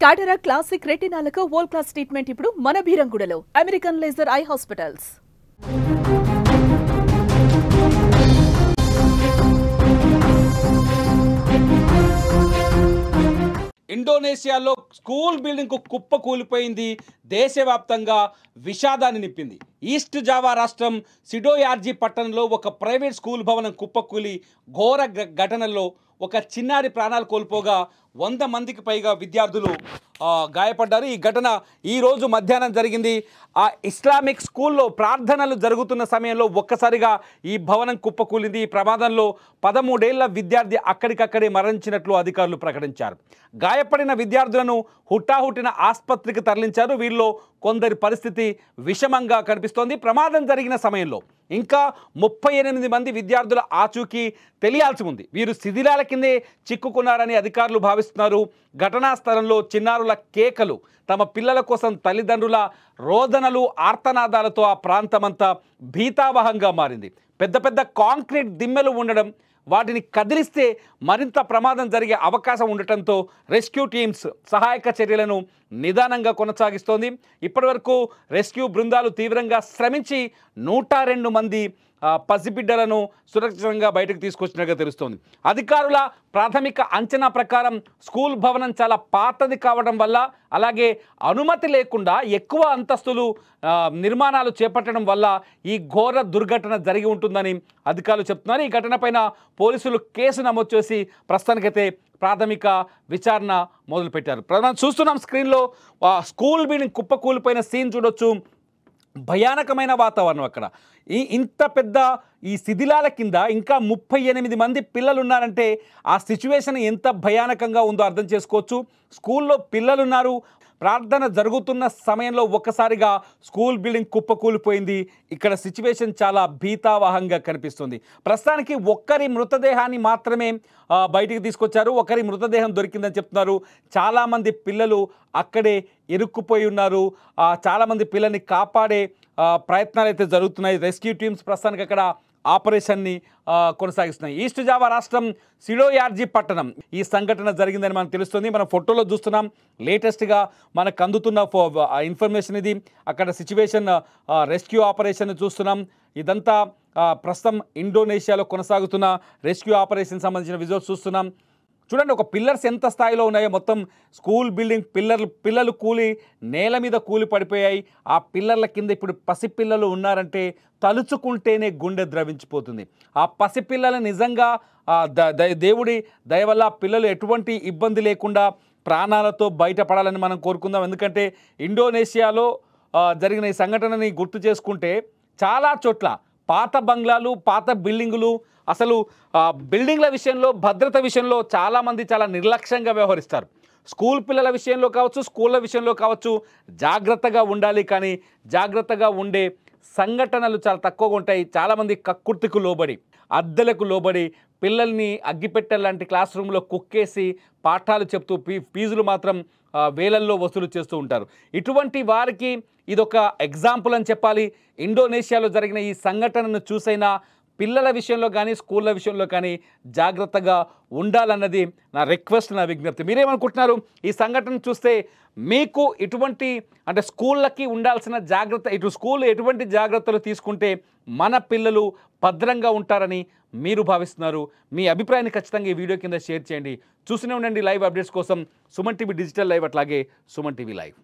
Cataract classic రెటినాలకు world class treatment ఇప్పుడు మన బీరంగూడలో అమెరికన్ లేజర్ ఐ హాస్పిటల్స్. ఇండోనేషియాలో స్కూల్ బిల్డింగ్కు కుప్ప కూలిపోయింది. దేశవ్యాప్తంగా విషాదాన్ని నింపింది. ఈస్ట్ జావా రాష్ట్రం సిడోయార్జీ పట్టణంలో ఒక ప్రైవేట్ స్కూల్ భవనం కుప్పకూలి ఘోర ఘటనలో ఒక చిన్నారి ప్రాణాలు కోల్పోగా 100 మందికి పైగా విద్యార్థులు గాయపడ్డారు. ఈ ఘటన ఈరోజు మధ్యాహ్నం జరిగింది. ఆ ఇస్లామిక్ స్కూల్లో ప్రార్థనలు జరుగుతున్న సమయంలో ఒక్కసారిగా ఈ భవనం కుప్పకూలింది. ఈ ప్రమాదంలో 13 ఏళ్ల విద్యార్థి అక్కడికక్కడే మరణించినట్లు అధికారులు ప్రకటించారు. గాయపడిన విద్యార్థులను హుటాహుటిన ఆసుపత్రికి తరలించారు. వీరిలో కొందరి పరిస్థితి విషమంగా కనిపిస్తోంది. ప్రమాదం జరిగిన సమయంలో ఇంకా 38 మంది విద్యార్థుల ఆచూకీ తెలియాల్సి ఉంది. వీరు శిథిలాల కిందే చిక్కుకున్నారని అధికారులు భావిస్తున్నారు. ఘటనా స్థలంలో చిన్నారుల కేకలు, తమ పిల్లల కోసం తల్లిదండ్రుల రోదనలు, ఆర్తనాదాలతో ఆ ప్రాంతమంతా భీతావహంగా మారింది. పెద్ద పెద్ద కాంక్రీట్ దిమ్మెలు ఉండడం, వాటిని కదిలిస్తే మరింత ప్రమాదం జరిగే అవకాశం ఉండటంతో రెస్క్యూ టీమ్స్ సహాయక చర్యలను నిదానంగా కొనసాగిస్తోంది. ఇప్పటివరకు రెస్క్యూ బృందాలు తీవ్రంగా శ్రమించి 102 మంది పసిబిడ్డలను సురక్షితంగా బయటకు తీసుకొచ్చినట్టుగా తెలుస్తోంది. అధికారుల ప్రాథమిక అంచనా ప్రకారం స్కూల్ భవనం చాలా పాతది కావడం వల్ల, అలాగే అనుమతి లేకుండా ఎక్కువ అంతస్తులు నిర్మాణాలు చేపట్టడం వల్ల ఈ ఘోర దుర్ఘటన జరిగి ఉంటుందని అధికారులు చెప్తున్నారు. ఈ ఘటనపైన పోలీసులు కేసు నమోదు చేసి ప్రస్తుతానికైతే ప్రాథమిక విచారణ మొదలుపెట్టారు. మనం చూస్తున్నాం స్క్రీన్లో స్కూల్ బిల్డింగ్ కుప్పకూలిపోయిన సీన్ చూడొచ్చు. భయానకమైన వాతావరణం అక్కడ. ఇంత పెద్ద ఈ శిథిలాల కింద ఇంకా 38 మంది పిల్లలు ఉన్నారంటే ఆ సిచ్యువేషన్ ఎంత భయానకంగా ఉందో అర్థం చేసుకోవచ్చు. స్కూల్లో పిల్లలు ఉన్నారు. ప్రార్థన జరుగుతున్న సమయంలో ఒక్కసారిగా స్కూల్ బిల్డింగ్ కుప్పకూలిపోయింది. ఇక్కడ సిచ్యువేషన్ చాలా భీతావహంగా కనిపిస్తుంది. ప్రస్తుతానికి ఒక్కరి మృతదేహాన్ని మాత్రమే బయటికి తీసుకొచ్చారు. ఒకరి మృతదేహం దొరికిందని చెప్తున్నారు. చాలామంది పిల్లలు అక్కడే ఇరుక్కుపోయి ఉన్నారు. చాలామంది పిల్లల్ని కాపాడే ప్రయత్నాలు అయితే జరుగుతున్నాయి. రెస్క్యూ టీమ్స్ ప్రస్తుతానికి అక్కడ ఆపరేషన్ని కొనసాగిస్తున్నాయి. ఈస్ట్ జావా రాష్ట్రం సిడోయార్జీ పట్టణం ఈ సంఘటన జరిగిందని మనకు తెలుస్తుంది. మనం ఫోటోలో చూస్తున్నాం. లేటెస్ట్గా మనకు అందుతున్న ఇన్ఫర్మేషన్ ఇది. అక్కడ సిచ్యువేషన్ రెస్క్యూ ఆపరేషన్ చూస్తున్నాం. ఇదంతా ప్రస్తుతం ఇండోనేషియాలో కొనసాగుతున్న రెస్క్యూ ఆపరేషన్ సంబంధించిన విజువల్స్ చూస్తున్నాం. చూడండి, ఒక పిల్లర్స్ ఎంత స్థాయిలో ఉన్నాయో. మొత్తం స్కూల్ బిల్డింగ్ పిల్లలు కూలి నేల మీద కూలి పడిపోయాయి. ఆ పిల్లర్ల కింద ఇప్పుడు పసిపిల్లలు ఉన్నారంటే తలుచుకుంటేనే గుండె ద్రవించిపోతుంది. ఆ పసిపిల్లలు నిజంగా దేవుడి దయ వల్ల పిల్లలు ఎటువంటి ఇబ్బంది లేకుండా ప్రాణాలతో బయటపడాలని మనం కోరుకుందాం. ఎందుకంటే ఇండోనేషియాలో జరిగిన ఈ సంఘటనని గుర్తు చేసుకుంటే చాలా చోట్ల పాత బంగ్లాలు, పాత బిల్డింగులు, అసలు బిల్డింగ్ల విషయంలో, భద్రత విషయంలో చాలామంది చాలా నిర్లక్ష్యంగా వ్యవహరిస్తారు. స్కూల్ పిల్లల విషయంలో కావచ్చు, స్కూళ్ళ విషయంలో కావచ్చు జాగ్రత్తగా ఉండాలి. కానీ జాగ్రత్తగా ఉండే సంఘటనలు చాలా తక్కువగా ఉంటాయి. చాలామంది కక్కుర్తికు లోబడి, అద్దెలకు లోబడి పిల్లల్ని అగ్గిపెట్టెల లాంటి క్లాస్ రూమ్లో కుక్కేసి పాఠాలు చెప్తూ ఫీజులు మాత్రం వేలల్లో వసూలు చేస్తూ ఉంటారు. ఇటువంటి వారికి ఇదొక ఎగ్జాంపుల్ అని చెప్పాలి. ఇండోనేషియాలో జరిగిన ఈ సంఘటనను చూసైనా పిల్లల విషయంలో కానీ స్కూళ్ళ విషయంలో కానీ జాగ్రత్తగా ఉండాలన్నది నా రిక్వెస్ట్, నా విజ్ఞప్తి. మీరేమనుకుంటున్నారు? ఈ సంఘటన చూస్తే మీకు ఇటువంటి అంటే స్కూళ్ళకి ఉండాల్సిన జాగ్రత్త, ఇటు స్కూల్ ఎటువంటి జాగ్రత్తలు తీసుకుంటే మన పిల్లలు భద్రంగా ఉంటారని మీరు భావిస్తున్నారు? మీ అభిప్రాయాన్ని ఖచ్చితంగా ఈ వీడియో కింద షేర్ చేయండి. చూస్తూనే ఉండండి లైవ్ అప్డేట్స్ కోసం సుమన్ టీవీ డిజిటల్ లైవ్, అట్లాగే సుమన్ టీవీ లైవ్.